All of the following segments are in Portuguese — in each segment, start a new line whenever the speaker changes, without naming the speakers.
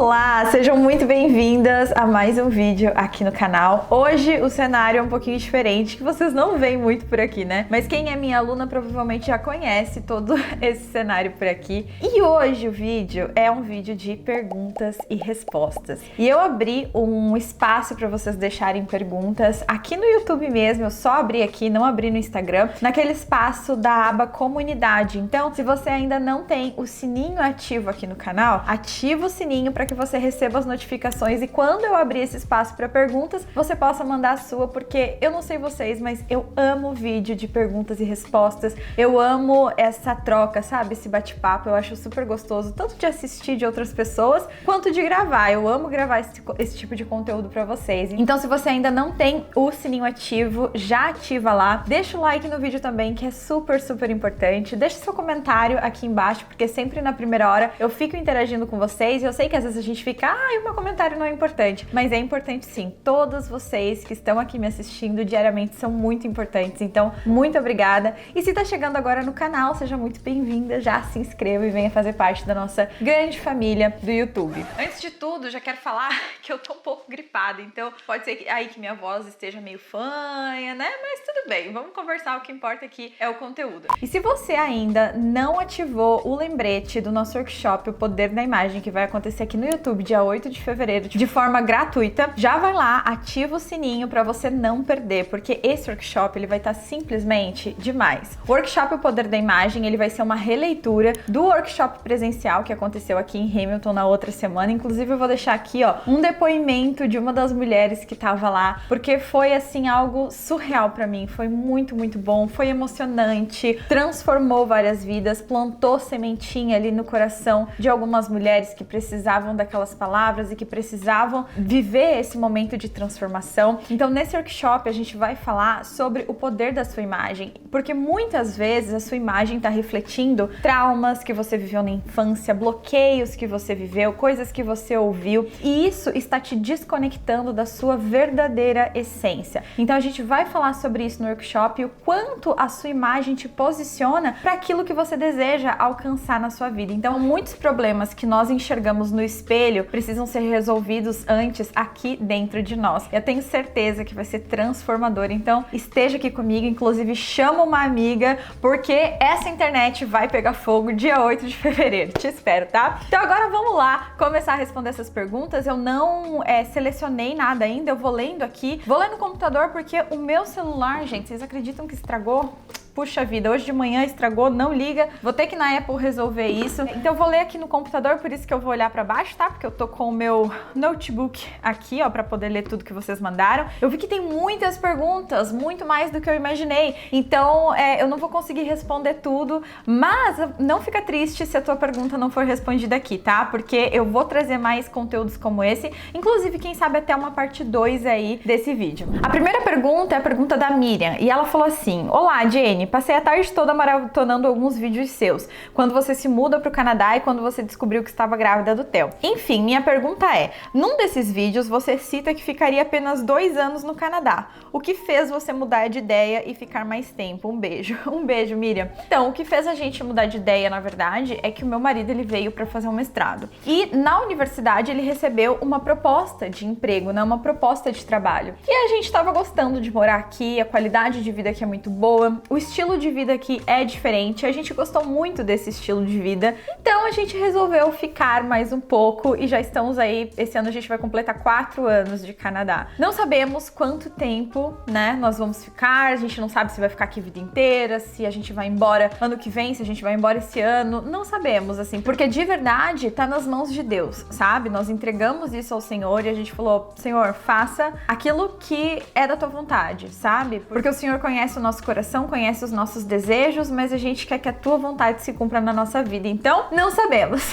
Olá, sejam muito bem-vindas a mais um vídeo aqui no canal. Hoje o cenário é um pouquinho diferente, que vocês não veem muito por aqui, né? Mas quem é minha aluna provavelmente já conhece todo esse cenário por aqui. E hoje o vídeo é um vídeo de perguntas e respostas. E eu abri um espaço para vocês deixarem perguntas aqui no YouTube mesmo. Eu só abri aqui, não abri no Instagram, naquele espaço da aba comunidade. Então, se você ainda não tem o sininho ativo aqui no canal, ativa o sininho para que você receba as notificações e quando eu abrir esse espaço para perguntas, você possa mandar a sua, porque eu não sei vocês, mas eu amo vídeo de perguntas e respostas. Eu amo essa troca, sabe? Esse bate-papo, eu acho super gostoso, tanto de assistir de outras pessoas, quanto de gravar. Eu amo gravar esse tipo de conteúdo para vocês. Então, se você ainda não tem o sininho ativo, já ativa lá. Deixa o like no vídeo também, que é super, super importante. Deixa seu comentário aqui embaixo, porque sempre na primeira hora eu fico interagindo com vocês e eu sei que às vezes a gente fica, o meu comentário não é importante, mas é importante sim. Todos vocês que estão aqui me assistindo diariamente são muito importantes, então muito obrigada. E se tá chegando agora no canal, seja muito bem-vinda, já se inscreva e venha fazer parte da nossa grande família do YouTube. Antes de tudo, já quero falar que eu tô um pouco gripada, então pode ser que aí que minha voz esteja meio fanha, né? Mas tudo bem, vamos conversar, o que importa aqui é o conteúdo. E se você ainda não ativou o lembrete do nosso workshop, O Poder da Imagem, que vai acontecer aqui no YouTube, dia 8 de fevereiro, de forma gratuita, já vai lá, ativa o sininho para você não perder, porque esse workshop, ele vai estar simplesmente demais. O workshop O Poder da Imagem, ele vai ser uma releitura do workshop presencial que aconteceu aqui em Hamilton na outra semana. Inclusive, eu vou deixar aqui, um depoimento de uma das mulheres que estava lá, porque foi, assim, algo surreal para mim. Foi muito, muito bom, foi emocionante, transformou várias vidas, plantou sementinha ali no coração de algumas mulheres que precisavam daquelas palavras e que precisavam viver esse momento de transformação. Então, nesse workshop, a gente vai falar sobre o poder da sua imagem, porque muitas vezes a sua imagem está refletindo traumas que você viveu na infância, bloqueios que você viveu, coisas que você ouviu, e isso está te desconectando da sua verdadeira essência. Então, a gente vai falar sobre isso no workshop, o quanto a sua imagem te posiciona para aquilo que você deseja alcançar na sua vida. Então, muitos problemas que nós enxergamos no espelho precisam ser resolvidos antes aqui dentro de nós. Eu tenho certeza que vai ser transformador. Então, esteja aqui comigo, inclusive chama uma amiga, porque essa internet vai pegar fogo dia 8 de fevereiro. Te espero, tá? Então, agora vamos lá começar a responder essas perguntas. Eu não selecionei nada ainda, eu vou lendo aqui. Vou ler no computador porque o meu celular, gente, vocês acreditam que estragou? Puxa vida, hoje de manhã estragou, não liga. Vou ter que na Apple resolver isso. Então eu vou ler aqui no computador, por isso que eu vou olhar pra baixo, tá? Porque eu tô com o meu notebook aqui, pra poder ler tudo que vocês mandaram. Eu vi que tem muitas perguntas, muito mais do que eu imaginei. Então eu não vou conseguir responder tudo, mas não fica triste se a tua pergunta não for respondida aqui, tá? Porque eu vou trazer mais conteúdos como esse, inclusive, quem sabe até uma parte 2 aí desse vídeo. A primeira pergunta é a pergunta da Miriam, e ela falou assim: Olá, Jenny, passei a tarde toda maratonando alguns vídeos seus, quando você se muda para o Canadá e quando você descobriu que estava grávida do Theo. Enfim, minha pergunta é, num desses vídeos você cita que ficaria apenas 2 anos no Canadá. O que fez você mudar de ideia e ficar mais tempo? Um beijo. Um beijo, Miriam. Então, o que fez a gente mudar de ideia, na verdade, é que o meu marido, ele veio para fazer um mestrado. E na universidade ele recebeu uma proposta de emprego, né? Uma proposta de trabalho. E a gente estava gostando de morar aqui, a qualidade de vida aqui é muito boa, o estilo de vida aqui é diferente, a gente gostou muito desse estilo de vida, então a gente resolveu ficar mais um pouco e já estamos aí, esse ano a gente vai completar 4 anos de Canadá. Não sabemos quanto tempo, né, nós vamos ficar, a gente não sabe se vai ficar aqui a vida inteira, se a gente vai embora ano que vem, se a gente vai embora esse ano, não sabemos, assim, porque de verdade tá nas mãos de Deus, sabe? Nós entregamos isso ao Senhor e a gente falou, Senhor, faça aquilo que é da tua vontade, sabe? Porque o Senhor conhece o nosso coração, conhece os nossos desejos, mas a gente quer que a tua vontade se cumpra na nossa vida. Então, não sabemos.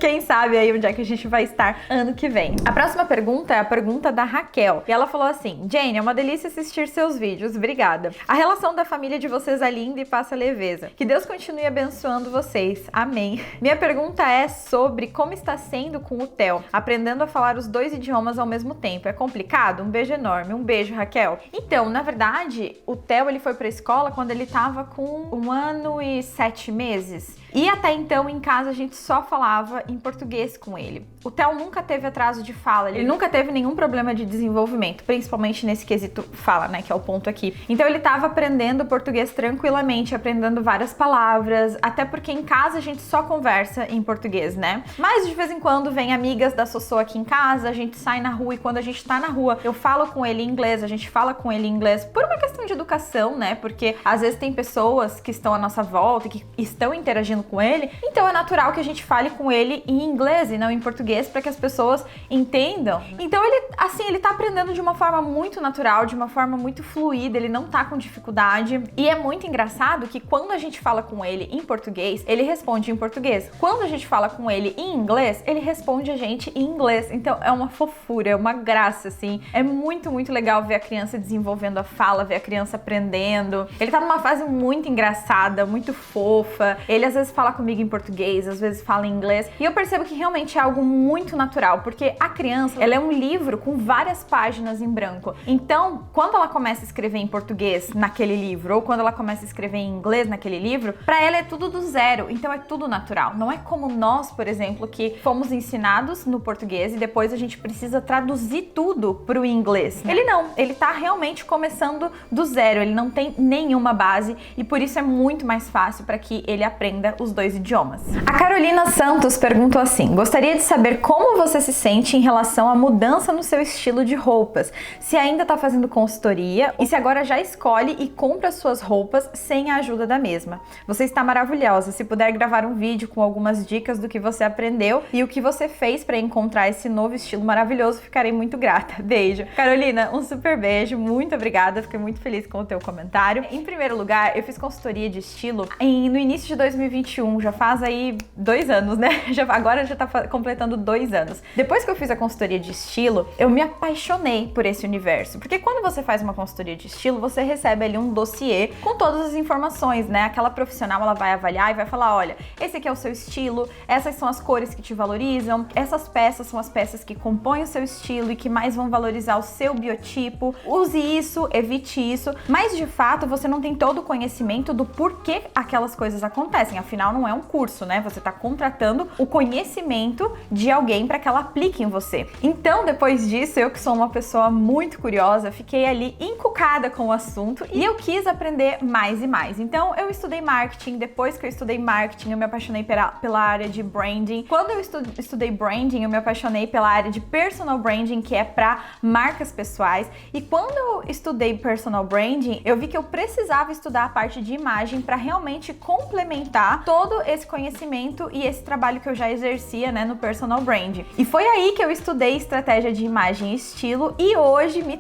Quem sabe aí onde é que a gente vai estar ano que vem. A próxima pergunta é a pergunta da Raquel. E ela falou assim: Jane, é uma delícia assistir seus vídeos. Obrigada. A relação da família de vocês é linda e passa leveza. Que Deus continue abençoando vocês. Amém. Minha pergunta é sobre como está sendo com o Theo, aprendendo a falar os 2 idiomas ao mesmo tempo. É complicado? Um beijo enorme. Um beijo, Raquel. Então, na verdade, o Theo, ele foi pra escola quando ele tava com 1 ano e 7 meses. E até então, em casa, a gente só falava em português com ele. O Theo nunca teve atraso de fala, ele nunca teve nenhum problema de desenvolvimento, principalmente nesse quesito fala, né, que é o ponto aqui. Então ele tava aprendendo português tranquilamente, aprendendo várias palavras, até porque em casa a gente só conversa em português, né? Mas de vez em quando vem amigas da Sossô aqui em casa, a gente sai na rua e quando a gente tá na rua, eu falo com ele em inglês, a gente fala com ele em inglês por uma questão de educação, né? Porque às vezes tem pessoas que estão à nossa volta e que estão interagindo com ele, então é natural que a gente fale com ele em inglês e não em português para que as pessoas entendam. Então ele tá aprendendo de uma forma muito natural, de uma forma muito fluida, ele não tá com dificuldade. E é muito engraçado que quando a gente fala com ele em português, ele responde em português. Quando a gente fala com ele em inglês, ele responde a gente em inglês. Então é uma fofura, é uma graça, assim. É muito, muito legal ver a criança desenvolvendo a fala, ver a criança aprendendo. Ele tá numa fase muito engraçada, muito fofa. Ele às vezes fala comigo em português, às vezes fala em inglês. E eu percebo que realmente é algo muito natural, porque a criança, ela é um livro com várias páginas em branco. Então, quando ela começa a escrever em português naquele livro, ou quando ela começa a escrever em inglês naquele livro, pra ela é tudo do zero, então é tudo natural. Não é como nós, por exemplo, que fomos ensinados no português e depois a gente precisa traduzir tudo pro inglês. Ele não, ele tá realmente começando do zero, ele não tem nenhuma base e por isso é muito mais fácil para que ele aprenda os dois idiomas. A Carolina Santos perguntou assim: gostaria de saber como você se sente em relação à mudança no seu estilo de roupas, se ainda tá fazendo consultoria e se agora já escolhe e compra suas roupas sem a ajuda da mesma. Você está maravilhosa, se puder gravar um vídeo com algumas dicas do que você aprendeu e o que você fez para encontrar esse novo estilo maravilhoso, ficarei muito grata. Beijo. Carolina, um super beijo, muito obrigada, fiquei muito feliz com o teu comentário. Em primeiro lugar, eu fiz consultoria de estilo no início de 2021, já faz aí 2 anos, né? Agora já tá completando 2 anos. Depois que eu fiz a consultoria de estilo, eu me apaixonei por esse universo, porque quando você faz uma consultoria de estilo, você recebe ali um dossiê com todas as informações, né? Aquela profissional, ela vai avaliar e vai falar, olha, esse aqui é o seu estilo, essas são as cores que te valorizam, essas peças são as peças que compõem o seu estilo e que mais vão valorizar o seu biotipo, use isso, evite isso, mas de fato você não tem todo o conhecimento do porquê aquelas coisas acontecem, afinal não é um curso, né? Você tá contratando o conhecimento de alguém para que ela aplique em você. Então, depois disso, eu que sou uma pessoa muito curiosa, fiquei ali encucada com o assunto e eu quis aprender mais e mais. Então, eu estudei marketing, depois que eu estudei marketing, eu me apaixonei pela área de branding. Quando eu estudei branding, eu me apaixonei pela área de personal branding, que é para marcas pessoais. E quando eu estudei personal branding, eu vi que eu precisava estudar a parte de imagem para realmente complementar todo esse conhecimento e esse trabalho que eu já exercia, né, no personal branding. E foi aí que eu estudei estratégia de imagem e estilo e hoje me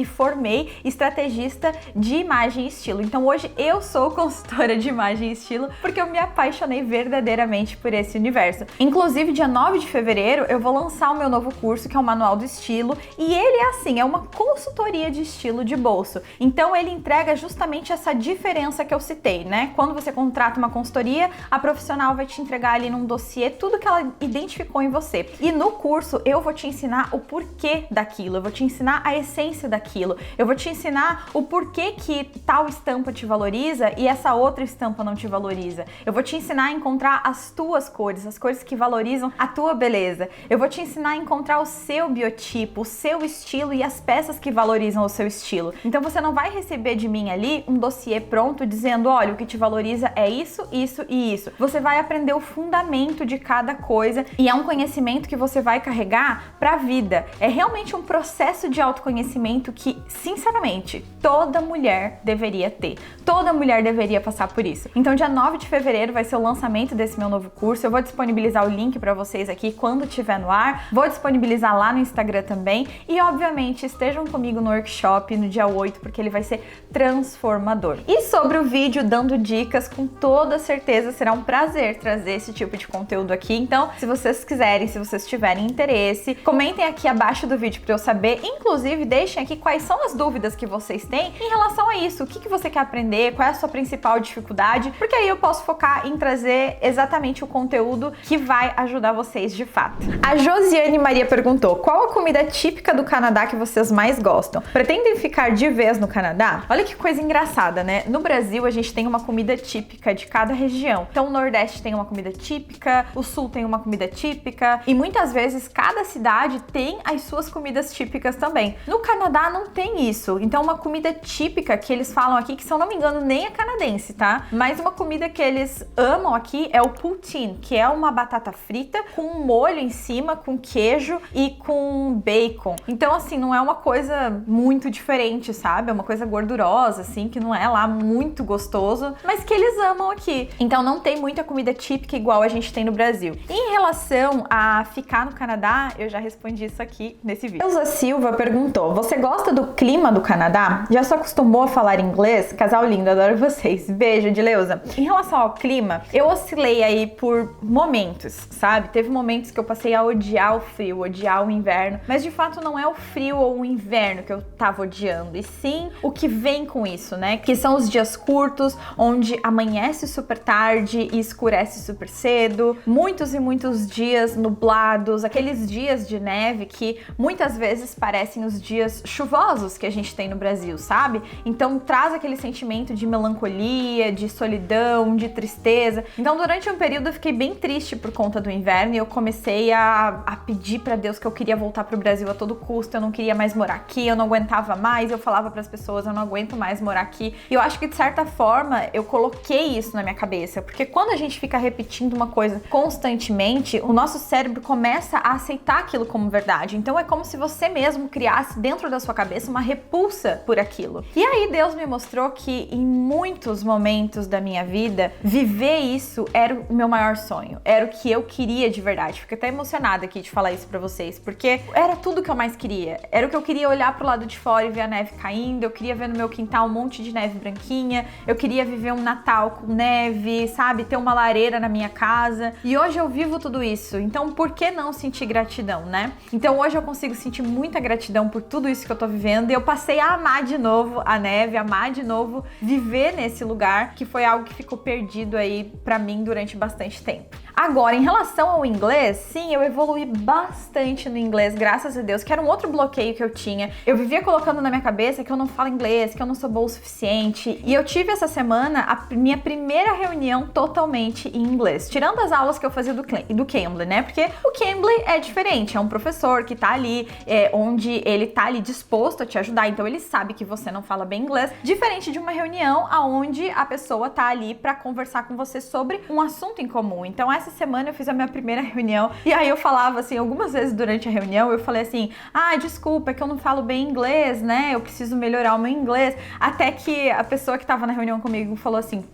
formei estrategista de imagem e estilo. Então hoje eu sou consultora de imagem e estilo porque eu me apaixonei verdadeiramente por esse universo. Inclusive, dia 9 de fevereiro eu vou lançar o meu novo curso, que é o Manual do Estilo, e ele é assim, é uma consultoria de estilo de bolso. Então ele entrega justamente essa diferença que eu citei, né? Quando você contrata uma consultoria, a profissional vai te entregar ali num dossiê tudo que ela identificou em você. E no curso eu vou te ensinar o porquê daquilo, eu vou te ensinar a essência daquilo, eu vou te ensinar o porquê que tal estampa te valoriza e essa outra estampa não te valoriza. Eu vou te ensinar a encontrar as tuas cores, as cores que valorizam a tua beleza. Eu vou te ensinar a encontrar o seu biotipo, o seu estilo e as peças que valorizam o seu estilo. Então você não vai receber de mim ali um dossiê pronto dizendo, olha, o que te valoriza é isso, isso e isso. Você vai aprender o fundamento de cada coisa e é um conhecimento que você vai carregar pra vida. É realmente um processo de autoconhecimento que, sinceramente, toda mulher deveria ter. Toda mulher deveria passar por isso. Então, dia 9 de fevereiro vai ser o lançamento desse meu novo curso. Eu vou disponibilizar o link pra vocês aqui quando estiver no ar. Vou disponibilizar lá no Instagram também. E, obviamente, estejam comigo no workshop no dia 8, porque ele vai ser transformador. E sobre o vídeo dando dicas, com toda certeza será um prazer trazer esse tipo de conteúdo aqui. Então, se vocês quiserem, se vocês tiverem interesse, comentem aqui abaixo do vídeo para eu saber. Inclusive, deixem aqui quais são as dúvidas que vocês têm em relação a isso. O que você quer aprender? Qual é a sua principal dificuldade? Porque aí eu posso focar em trazer exatamente o conteúdo que vai ajudar vocês de fato. A Josiane Maria perguntou: qual a comida típica do Canadá que vocês mais gostam? Pretendem ficar de vez no Canadá? Olha que coisa engraçada, né? No Brasil, a gente tem uma comida típica cada região. Então o Nordeste tem uma comida típica, o Sul tem uma comida típica e muitas vezes cada cidade tem as suas comidas típicas também. No Canadá não tem isso. Então uma comida típica que eles falam aqui, que se eu não me engano nem é canadense, tá? Mas uma comida que eles amam aqui é o poutine, que é uma batata frita com um molho em cima, com queijo e com bacon. Então assim, não é uma coisa muito diferente, sabe? É uma coisa gordurosa, assim, que não é lá muito gostoso, mas que eles amam aqui. Então não tem muita comida típica igual a gente tem no Brasil. Em relação a ficar no Canadá, eu já respondi isso aqui nesse vídeo. Elza Silva perguntou: você gosta do clima do Canadá? Já se acostumou a falar inglês? Casal lindo, adoro vocês. Beijo, Dileuza. Em relação ao clima, eu oscilei aí por momentos, sabe? Teve momentos que eu passei a odiar o frio, odiar o inverno, mas de fato não é o frio ou o inverno que eu tava odiando, e sim o que vem com isso, né? Que são os dias curtos, onde amanhece super tarde e escurece super cedo, muitos e muitos dias nublados, aqueles dias de neve que muitas vezes parecem os dias chuvosos que a gente tem no Brasil, sabe? Então traz aquele sentimento de melancolia, de solidão, de tristeza. Então durante um período eu fiquei bem triste por conta do inverno e eu comecei a pedir pra Deus que eu queria voltar pro Brasil a todo custo, eu não queria mais morar aqui, eu não aguentava mais, eu falava pras pessoas, eu não aguento mais morar aqui. E eu acho que de certa forma eu coloquei isso na minha cabeça, porque quando a gente fica repetindo uma coisa constantemente, o nosso cérebro começa a aceitar aquilo como verdade. Então é como se você mesmo criasse dentro da sua cabeça uma repulsa por aquilo. E aí Deus me mostrou que em muitos momentos da minha vida, viver isso era o meu maior sonho, era o que eu queria de verdade. Fico até emocionada aqui de falar isso pra vocês, porque era tudo que eu mais queria. Era o que eu queria, olhar pro lado de fora e ver a neve caindo, eu queria ver no meu quintal um monte de neve branquinha, eu queria viver um Natal com neve, sabe? Ter uma lareira na minha casa. E hoje eu vivo tudo isso, então por que não sentir gratidão, né? Então hoje eu consigo sentir muita gratidão por tudo isso que eu tô vivendo e eu passei a amar de novo a neve, amar de novo viver nesse lugar, que foi algo que ficou perdido aí pra mim durante bastante tempo. Agora, em relação ao inglês, sim, eu evoluí bastante no inglês, graças a Deus, que era um outro bloqueio que eu tinha. Eu vivia colocando na minha cabeça que eu não falo inglês, que eu não sou boa o suficiente. E eu tive essa semana a minha primeira reunião totalmente em inglês, tirando as aulas que eu fazia do Cambly, né? Porque o Cambly é diferente, é um professor que tá ali, onde ele tá ali disposto a te ajudar, então ele sabe que você não fala bem inglês, diferente de uma reunião onde a pessoa tá ali pra conversar com você sobre um assunto em comum. Então essa semana eu fiz a minha primeira reunião e aí eu falava assim, algumas vezes durante a reunião eu falei assim, desculpa, é que eu não falo bem inglês, né? Eu preciso melhorar o meu inglês. Até que a pessoa que tava na reunião comigo falou assim,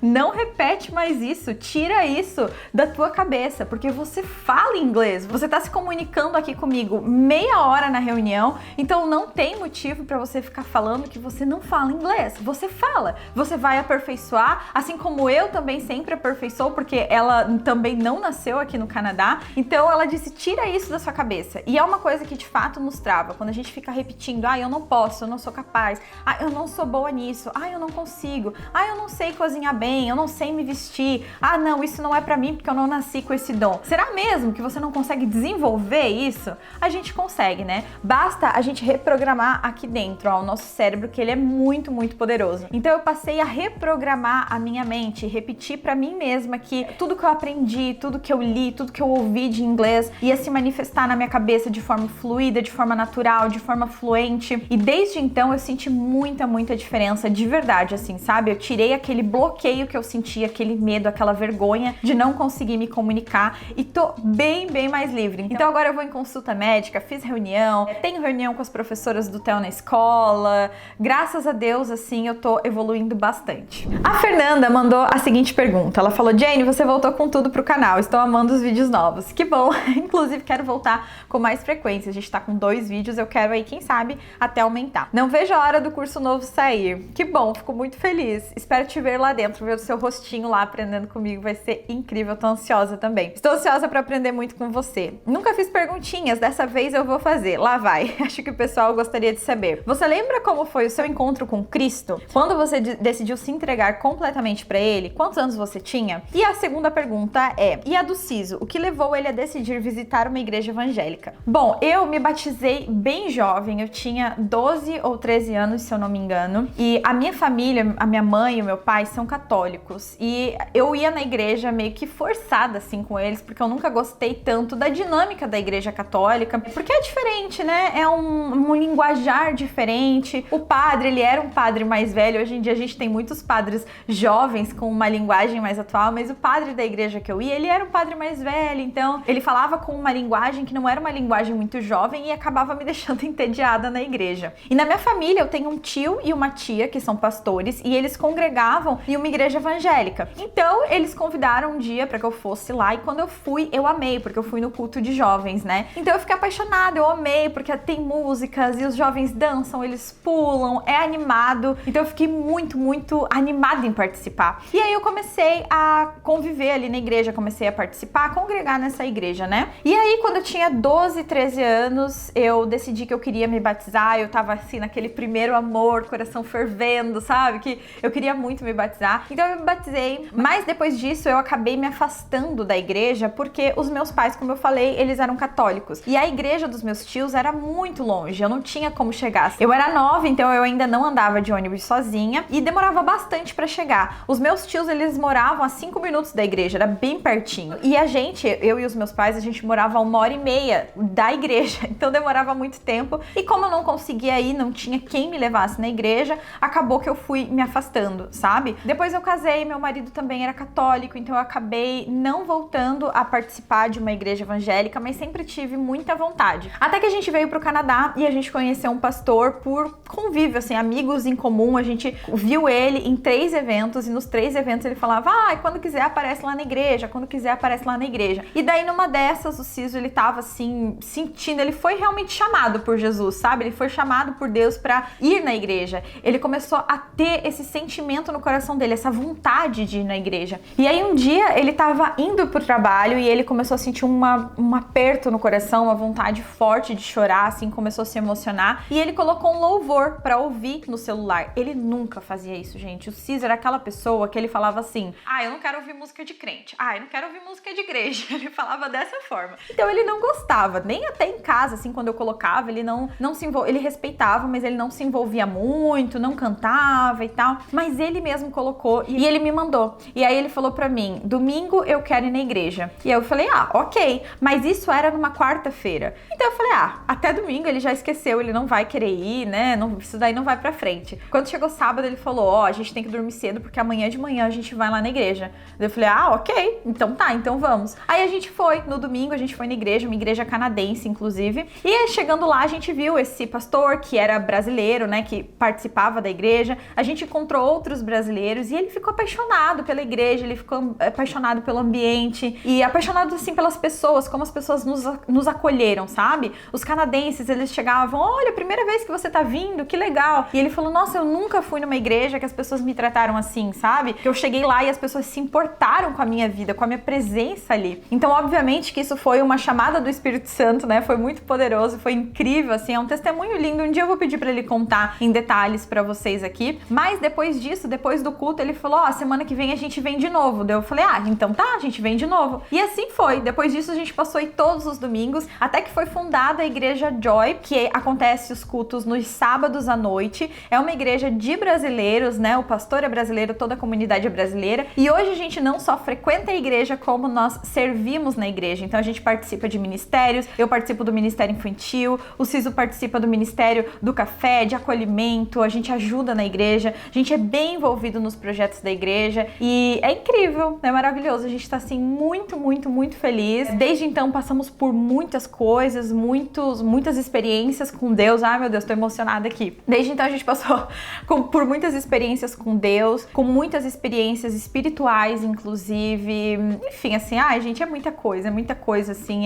não repete mais isso, tira isso da tua cabeça, porque você fala inglês, você tá se comunicando aqui comigo meia hora na reunião, então não tem motivo pra você ficar falando que você não fala inglês. Você fala, você vai aperfeiçoar, assim como eu também sempre aperfeiçoo, porque ela também não nasceu aqui no Canadá. Então ela disse, tira isso da sua cabeça. E é uma coisa que de fato nos trava, quando a gente fica repetindo, eu não posso, eu não sou capaz, eu não sou boa nisso, eu não consigo, eu não sei cozinhar bem, eu não sei me vestir, não, isso não é pra mim porque eu não nasci com esse dom. Será mesmo que você não consegue desenvolver isso? A gente consegue, né? Basta a gente reprogramar aqui dentro, o nosso cérebro, que ele é muito, muito poderoso. Então eu passei a reprogramar a minha mente, repetir pra mim mesma que tudo que eu aprendi, tudo que eu li, tudo que eu ouvi de inglês ia se manifestar na minha cabeça de forma fluida, de forma natural, de forma fluente. E desde então eu senti muita, muita diferença de verdade, assim, sabe? Eu tirei aquele bloqueio que eu sentia, aquele medo, aquela vergonha de não conseguir me comunicar e tô bem, bem mais livre. Então agora eu vou em consulta médica, fiz reunião, tenho reunião com as professoras do TEL na escola. Graças a Deus, assim, eu tô evoluindo bastante. A Fernanda mandou a seguinte pergunta. Ela falou, Jane, você voltou com tudo pro canal, estou amando os vídeos novos. Que bom! Inclusive, quero voltar com mais frequência. A gente tá com 2 vídeos, eu quero aí, quem sabe, até aumentar. Não vejo a hora do curso novo sair. Que bom, fico muito feliz. Espero te ver lá dentro, ver o seu rostinho lá aprendendo comigo, vai ser incrível, tô ansiosa também. Estou ansiosa para aprender muito com você. Nunca fiz perguntinhas, dessa vez eu vou fazer. Lá vai. Acho que o pessoal gostaria de saber. Você lembra como foi o seu encontro com Cristo? Quando você decidiu se entregar completamente para Ele? Quantos anos você tinha? E a segunda pergunta é, e a do Ciso? O que levou ele a decidir visitar uma igreja evangélica? Bom, eu me batizei bem jovem, eu tinha 12 ou 13 anos, se eu não me engano, e a minha família, a minha mãe e o meu pai são são católicos e eu ia na igreja meio que forçada assim com eles, porque eu nunca gostei tanto da dinâmica da igreja católica, porque é diferente, né? É um linguajar diferente. O padre, ele era um padre mais velho. Hoje em dia a gente tem muitos padres jovens com uma linguagem mais atual, mas o padre da igreja que eu ia, ele era um padre mais velho, então ele falava com uma linguagem que não era uma linguagem muito jovem e acabava me deixando entediada na igreja. E na minha família eu tenho um tio e uma tia que são pastores e eles congregavam em uma igreja evangélica. Então eles convidaram um dia para que eu fosse lá e quando eu fui, eu amei, porque eu fui no culto de jovens, né? Então eu fiquei apaixonada, eu amei, porque tem músicas e os jovens dançam, eles pulam, é animado. Então eu fiquei muito, muito animada em participar. E aí eu comecei a conviver ali na igreja, comecei a participar, a congregar nessa igreja, né? E aí quando eu tinha 12, 13 anos, eu decidi que eu queria me batizar. Eu tava assim naquele primeiro amor, coração fervendo, sabe? Que eu queria muito me batizar. Então eu me batizei, mas depois disso eu acabei me afastando da igreja porque os meus pais, como eu falei, eles eram católicos. E a igreja dos meus tios era muito longe, eu não tinha como chegar. Eu era nova, então eu ainda não andava de ônibus sozinha e demorava bastante pra chegar. Os meus tios, eles moravam a 5 minutos da igreja, era bem pertinho. E a gente, eu e os meus pais, a gente morava a 1h30 da igreja, então demorava muito tempo. E como eu não conseguia ir, não tinha quem me levasse na igreja, acabou que eu fui me afastando, sabe? Depois eu casei, meu marido também era católico, então eu acabei não voltando a participar de uma igreja evangélica, mas sempre tive muita vontade. Até que a gente veio pro Canadá e a gente conheceu um pastor por convívio, assim, amigos em comum. A gente viu ele em 3 eventos e nos 3 eventos ele falava: quando quiser aparece lá na igreja, quando quiser aparece lá na igreja. E daí numa dessas o Ciso, ele tava assim, sentindo, ele foi realmente chamado por Jesus, sabe? Ele foi chamado por Deus pra ir na igreja. Ele começou a ter esse sentimento no coração dele, essa vontade de ir na igreja. E aí um dia ele tava indo pro trabalho e ele começou a sentir um aperto no coração, uma vontade forte de chorar, assim, começou a se emocionar. E ele colocou um louvor pra ouvir no celular. Ele nunca fazia isso, gente. O Ciso era aquela pessoa que ele falava assim: eu não quero ouvir música de crente. Eu não quero ouvir música de igreja. Ele falava dessa forma. Então ele não gostava, nem até em casa, assim, quando eu colocava, ele não se envolvia, ele respeitava, mas ele não se envolvia muito, não cantava e tal. Mas ele mesmo colocou e ele me mandou. E aí ele falou pra mim: domingo eu quero ir na igreja. E aí eu falei: ok. Mas isso era numa quarta-feira. Então eu falei: até domingo ele já esqueceu, ele não vai querer ir, né? Isso daí não vai pra frente. Quando chegou sábado, ele falou: a gente tem que dormir cedo, porque amanhã de manhã a gente vai lá na igreja. Eu falei: ok, então tá, então vamos. Aí a gente foi, no domingo a gente foi na igreja, uma igreja canadense, inclusive. E aí, chegando lá, a gente viu esse pastor, que era brasileiro, né, que participava da igreja. A gente encontrou outros brasileiros e ele ficou apaixonado pela igreja, ele ficou apaixonado pelo ambiente e apaixonado, assim, pelas pessoas, como as pessoas nos acolheram, sabe? Os canadenses, eles chegavam: olha, primeira vez que você tá vindo, que legal. E ele falou: nossa, eu nunca fui numa igreja que as pessoas me trataram assim, sabe? Que eu cheguei lá e as pessoas se importaram com a minha vida, com a minha presença ali. Então, obviamente que isso foi uma chamada do Espírito Santo, né? Foi muito poderoso, foi incrível, assim, é um testemunho lindo. Um dia eu vou pedir pra ele contar em detalhes pra vocês aqui. Mas depois disso, depois do culto, ele falou: semana que vem a gente vem de novo. Daí eu falei: então tá, a gente vem de novo. E assim foi. Depois disso a gente passou aí todos os domingos, até que foi fundada a igreja Joy, que acontece os cultos nos sábados à noite. É uma igreja de brasileiros, né? O pastor é brasileiro, toda a comunidade é brasileira. E hoje a gente não só frequenta a igreja, como nós servimos na igreja. Então a gente participa de ministérios, eu participo do ministério infantil, o Ciso participa do ministério do café, de acolhimento, a gente ajuda na igreja, a gente é bem envolvido nos projetos da igreja e é incrível, é maravilhoso. A gente tá assim muito, muito, muito feliz. Desde então passamos por muitas coisas, muitas experiências com Deus. Ai meu Deus, tô emocionada aqui. Desde então a gente passou por muitas experiências com Deus, com muitas experiências espirituais, inclusive. Enfim, assim, gente, é muita coisa, assim,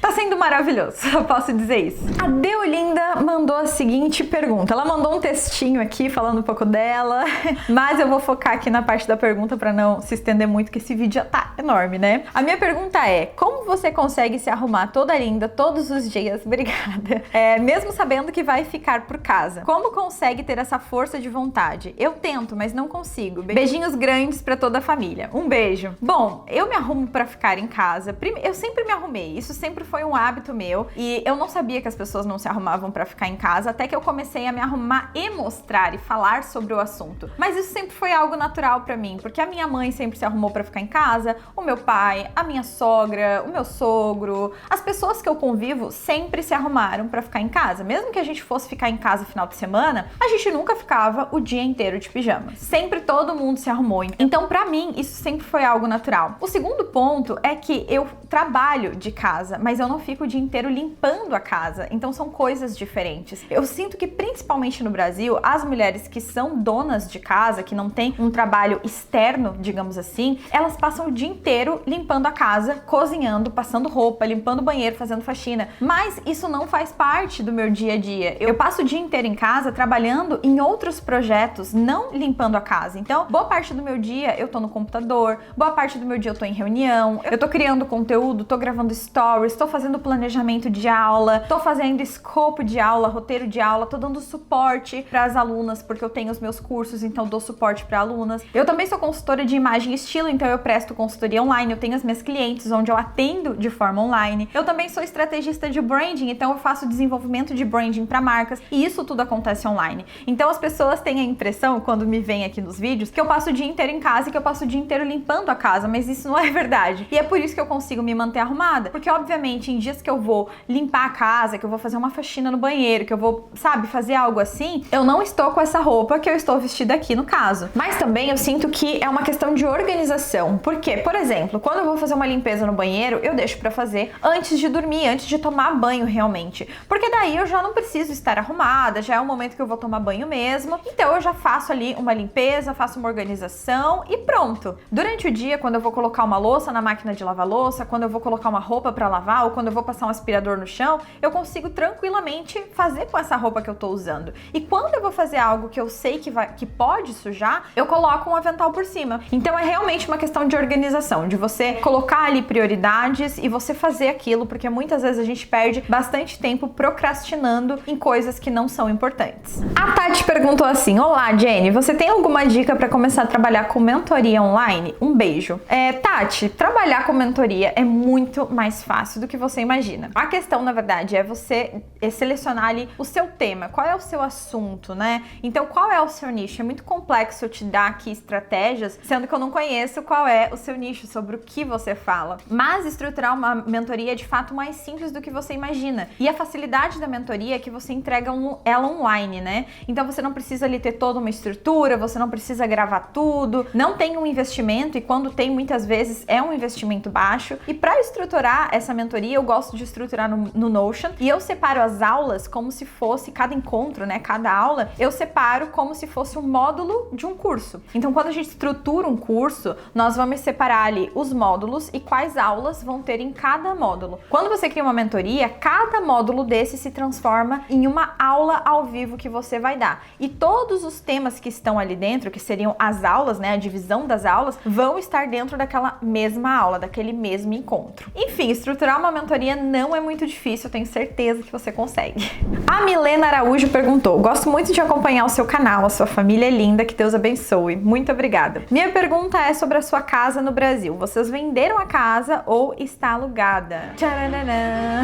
tá sendo maravilhoso, eu posso dizer isso. A Deolinda mandou a seguinte pergunta. Ela mandou um textinho aqui falando um pouco dela, mas eu vou focar aqui na parte da pergunta pra não se estender muito, que esse vídeo já tá enorme, né? A minha pergunta é: como você consegue se arrumar toda linda todos os dias? Obrigada. Mesmo sabendo que vai ficar por casa. Como consegue ter essa força de vontade? Eu tento, mas não consigo. Beijinhos grandes pra toda a família. Um beijo. Bom, eu me arrumo pra ficar em casa. Eu sempre me arrumei. Isso sempre foi um hábito meu. E eu não sabia que as pessoas não se arrumavam pra ficar em casa, até que eu comecei a me arrumar e mostrar e falar sobre o assunto. Mas isso sempre foi algo natural pra mim, porque a minha mãe sempre se arrumou pra ficar em casa, o meu pai, a minha sogra, o meu sogro, as pessoas que eu convivo sempre se arrumaram pra ficar em casa. Mesmo que a gente fosse ficar em casa final de semana, a gente nunca ficava o dia inteiro de pijama. Sempre todo mundo se arrumou. Então, pra mim, isso sempre foi algo natural. O segundo ponto é que eu trabalho de casa, mas eu não fico o dia inteiro limpando a casa. Então, são coisas diferentes. Eu sinto que, principalmente no Brasil, as mulheres que são donas de casa, que não têm um trabalho externo, digamos assim, elas passam o dia inteiro limpando a casa, cozinhando, passando roupa, limpando o banheiro, fazendo faxina. Mas isso não faz parte do meu dia a dia. Eu passo o dia inteiro em casa trabalhando em outros projetos, não limpando a casa. Então, boa parte do meu dia eu tô no computador, boa parte do meu dia eu tô em reunião, eu tô criando conteúdo, tô gravando stories, tô fazendo planejamento de aula, tô fazendo escopo de aula, roteiro de aula, tô dando suporte para as alunas, porque eu tenho os meus cursos, então dou suporte para alunas. Eu também sou consultora de imagem e estilo, então eu presto consultoria online, eu tenho as minhas clientes onde eu atendo de forma online. Eu também sou estrategista de branding, então eu faço desenvolvimento de branding para marcas, e isso tudo acontece online. Então as pessoas têm a impressão, quando me veem aqui nos vídeos, que eu passo o dia inteiro em casa e que eu passo o dia inteiro limpando a casa, mas isso não é verdade. E é por isso que eu consigo me manter arrumada, porque obviamente em dias que eu vou limpar a casa, que eu vou fazer uma faxina no banheiro, que eu vou, sabe, fazer algo assim, eu não estou com essa roupa que eu estou vestida aqui no caso. Mas também eu sinto que é uma questão de organização. Porque, por exemplo, quando eu vou fazer uma limpeza no banheiro, eu deixo pra fazer antes de dormir, antes de tomar banho realmente. Porque daí eu já não preciso estar arrumada, já é o momento que eu vou tomar banho mesmo. Então eu já faço ali uma limpeza, faço uma organização e pronto. Durante o dia, quando eu vou colocar uma louça na máquina de lavar louça, quando eu vou colocar uma roupa pra lavar ou quando eu vou passar um aspirador no chão, eu consigo tranquilamente fazer com essa roupa que eu tô usando. E quando eu vou fazer algo que eu sei que pode sujar, eu coloco um avental por cima. Então é realmente uma questão de organização, de você colocar ali prioridades e você fazer aquilo, porque muitas vezes a gente perde bastante tempo procrastinando em coisas que não são importantes. A Tati perguntou assim: olá, Jenny, você tem alguma dica para começar a trabalhar com mentoria online? Um beijo. Tati, trabalhar com mentoria é muito mais fácil do que você imagina. A questão, na verdade, é você selecionar ali o seu tema, qual é o seu assunto, né? Então, qual é o seu nicho? É muito complexo eu te dar aqui estratégias, sendo que eu não conheço qual é o seu nicho, sobre o que você fala. Mas estruturar uma mentoria é de fato mais simples do que você imagina. E a facilidade da mentoria é que você entrega ela online, né? Então você não precisa ali ter toda uma estrutura, você não precisa gravar tudo, não tem um investimento, e quando tem, muitas vezes é um investimento baixo. E para estruturar essa mentoria, eu gosto de estruturar no Notion, e eu separo as aulas como se fosse cada encontro, né? Cada aula, eu separo como se fosse um módulo de um curso. Então, quando a gente estrutura um curso, nós vamos separar ali os módulos e quais aulas vão ter em cada módulo. Quando você cria uma mentoria, cada módulo desse se transforma em uma aula ao vivo que você vai dar. E todos os temas que estão ali dentro, que seriam as aulas, né? A divisão das aulas, vão estar dentro daquela mesma aula, daquele mesmo encontro. Enfim, estruturar uma mentoria não é muito difícil, eu tenho certeza que você consegue. A Milena Araújo perguntou: gosto muito de acompanhar o seu canal, a sua família é linda, que Deus abençoe. Muito obrigada. Minha pergunta é sobre a sua casa no Brasil. Vocês venderam a casa ou está alugada? Tcharanana.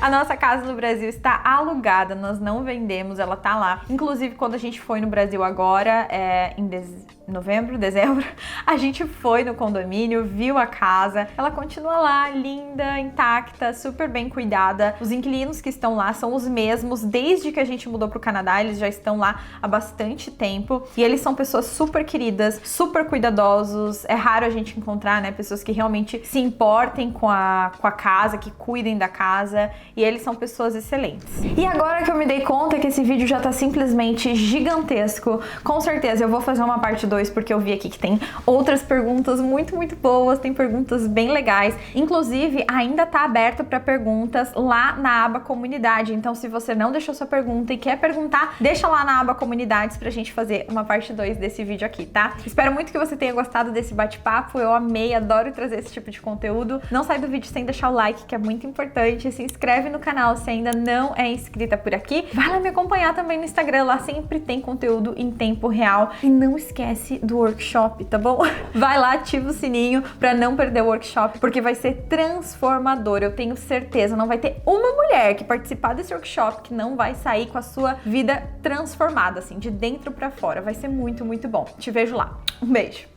A nossa casa no Brasil está alugada, nós não vendemos, ela tá lá. Inclusive, quando a gente foi no Brasil agora, em novembro, dezembro, a gente foi no condomínio, viu a casa, ela continua lá, linda, intacta, super bem cuidada. Os inquilinos que estão lá são os mesmos desde que a gente mudou pro Canadá, eles já estão lá há bastante tempo e eles são pessoas super queridas, super cuidadosos. É raro a gente encontrar, né, pessoas que realmente se importem com a casa, que cuidem da casa, e eles são pessoas excelentes. E agora que eu me dei conta que esse vídeo já tá simplesmente gigantesco, com certeza eu vou fazer uma parte 2, porque eu vi aqui que tem outras perguntas muito boas, tem perguntas bem legais. Inclusive, ainda tá aberto para perguntas lá na aba comunidade. Então, se você não deixou sua pergunta e quer perguntar, deixa lá na aba comunidades pra gente fazer uma parte 2 desse vídeo aqui, tá? Espero muito que você tenha gostado desse bate-papo. Eu amei, adoro trazer esse tipo de conteúdo. Não sai do vídeo sem deixar o like, que é muito importante. Se inscreve no canal se ainda não é inscrita por aqui. Vai lá me acompanhar também no Instagram, lá sempre tem conteúdo em tempo real. E não esquece lembre-se do workshop, tá bom? Vai lá, ativa o sininho pra não perder o workshop, porque vai ser transformador. Eu tenho certeza, não vai ter uma mulher que participar desse workshop que não vai sair com a sua vida transformada, assim, de dentro pra fora. Vai ser muito, muito bom. Te vejo lá. Um beijo!